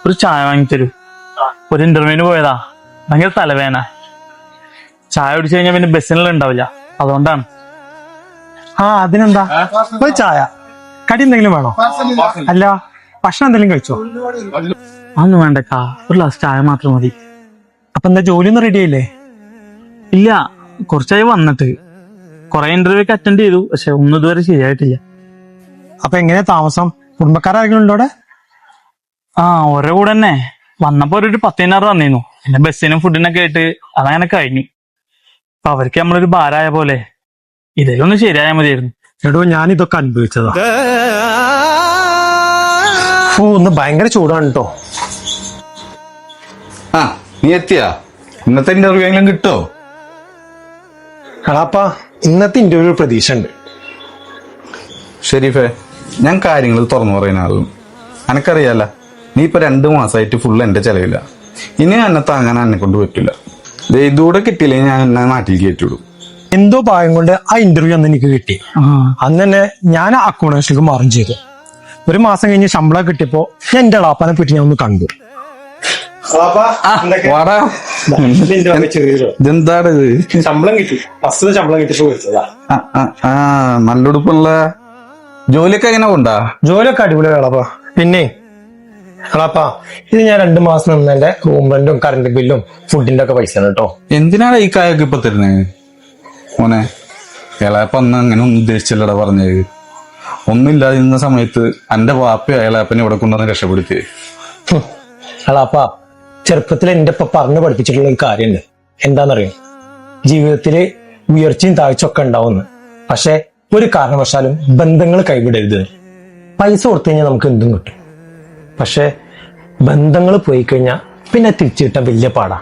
ഒരു ചായ വാങ്ങിത്തരൂ. ഒരു ഇന്റർവ്യൂവിന് പോയതാ, ഭയങ്കര തലവേന. ചായ കുടിച്ചു കഴിഞ്ഞാൽ പിന്നെ ബസ്സിനെല്ലാം ഉണ്ടാവില്ല, അതുകൊണ്ടാണ്. അതിനെന്താ, ഒരു ചായ കടി എന്തെങ്കിലും വേണോ? അല്ല ഭക്ഷണം എന്തെങ്കിലും കഴിച്ചോ? അതൊന്നും വേണ്ടക്കാ, ഒരു ഗ്ലാസ് ചായ മാത്രം മതി. അപ്പൊ എന്താ ജോലിയൊന്നും റെഡി ആയില്ലേ? ഇല്ല, കുറച്ചായി വന്നിട്ട്. കുറെ ഇന്റർവ്യൂ അറ്റൻഡ് ചെയ്തു, പക്ഷെ ഒന്നും ഇതുവരെ ശരിയായിട്ടില്ല. അപ്പൊ എങ്ങനെയാ താമസം? കുടുംബക്കാരെങ്കിലും ഉണ്ടോ അവിടെ? ഓരോ കൂടെ തന്നെ. വന്നപ്പോ ഒരു 10-16 വന്നിരുന്നു. പിന്നെ ബസ്സിനും ഫുഡിനൊക്കെ ആയിട്ട് അതങ്ങനെ കഴിഞ്ഞു. അപ്പൊ അവർക്ക് നമ്മളൊരു ഭാരമായ പോലെ. ഇതൊന്ന് ശരിയായാൽ മതിയായിരുന്നു. എടോ, ഞാൻ ഇതൊക്കെ അനുഭവിച്ചതാ. ഒന്ന് ഭയങ്കര ചൂടാണ് കേട്ടോ. നീ എത്തിയാ? ഇന്നത്തെ ഇന്റർവ്യൂ എങ്കിലും കിട്ടോ? കളാപ്പാ, ഇന്നത്തെ ഇന്റർവ്യൂ പ്രതീക്ഷ ഉണ്ട്. ഷെരീഫേ, ഞാൻ കാര്യങ്ങൾ തുറന്നു പറയുന്ന ആളും. എനക്കറിയാല, നീ ഇപ്പൊ 2 മാസമായിട്ട് ഫുള്ള് എന്റെ ചെലവില്ല. ഇനി എന്നെ താങ്ങാൻ എന്നെ കൊണ്ട് പറ്റില്ല. ഇതുകൂടെ കിട്ടിയില്ലെങ്കിൽ ഞാൻ എന്നെ നാട്ടിൽ കയറ്റിവിടും. എന്തോ ഭാഗ്യം കൊണ്ട് ആ ഇന്റർവ്യൂ അന്ന് എനിക്ക് കിട്ടി. അന്ന് തന്നെ ഞാൻ അക്കോമഡേഷനിലേക്ക് മാറും ചെയ്തു. 1 മാസം കഴിഞ്ഞ് ശമ്പളം കിട്ടിയപ്പോ ഞാൻ എന്റെ അളാപ്പാനെ പറ്റി ഞാൻ ഒന്ന് കണ്ടു. ഇതെന്താണ് ഇത്? ശമ്പളം കിട്ടി, ഫസ്റ്റ് ശമ്പളം കിട്ടിയപ്പോ നല്ലുടുപ്പുള്ള. ജോലിയൊക്കെ എങ്ങനെ കൊണ്ടാ? ജോലിയൊക്കെ അടിപൊളി കളപ്പാ. പിന്നെ കളപ്പാ, ഇത് ഞാൻ 2 മാസം നിന്നെ റൂം റെന്റും കറണ്ട് ബില്ലും ഫുഡിന്റെ ഒക്കെ പൈസ കേട്ടോ. എന്തിനാണ് ഈ കായൊക്കെ ഇപ്പൊ തരുന്നത് മോനെ? ഇളയപ്പ അന്ന് അങ്ങനെ ഒന്നും ഉദ്ദേശിച്ചല്ലടാ പറഞ്ഞത്. ഒന്നുമില്ലാതിരുന്ന സമയത്ത് എന്റെ വാപ്പയോ ഇളയപ്പനെ ഇവിടെ കൊണ്ടുവന്ന് രക്ഷപ്പെടുത്തി. കളപ്പാ, ചെറുപ്പത്തിൽ എന്റെ ഇപ്പൊ പറഞ്ഞു പഠിപ്പിച്ചിട്ടുള്ള ഒരു കാര്യമുണ്ട്. എന്താണെന്നറിയോ? ജീവിതത്തില് ഉയർച്ചയും താഴ്ചയൊക്കെ ഉണ്ടാവുന്നു, പക്ഷെ ഒരു കാരണവശാലും ബന്ധങ്ങൾ കൈവിടരുത്. പൈസ കൊടുത്തു കഴിഞ്ഞാൽ നമുക്ക് എന്തും കിട്ടും, പക്ഷെ ബന്ധങ്ങൾ പോയി കഴിഞ്ഞാൽ പിന്നെ തിരിച്ചു കിട്ടാൻ വലിയ പാടാ.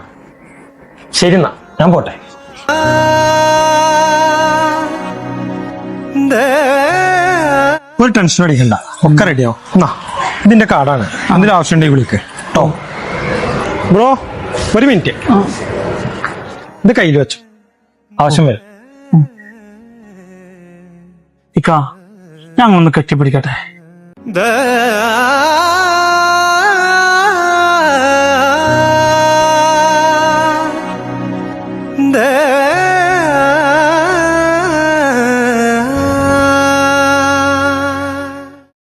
ശരി, എന്നാ ഞാൻ പോട്ടെ. ഒരു ടെൻഷൻ അടിക്കണ്ട, ഒക്കെ റെഡിയാവും. എന്നാ ഇതിന്റെ കാർഡാണ്, എന്തെങ്കിലും ആവശ്യമുണ്ടെങ്കിൽ വിളിക്ക് കേട്ടോ. ബ്രോ, 1 മിനിറ്റ്, ഇത് കയ്യിൽ വെച്ചു, ആവശ്യം വരും. ഞാൻ ഒന്ന് കെട്ടിപ്പിടിക്കട്ടെ.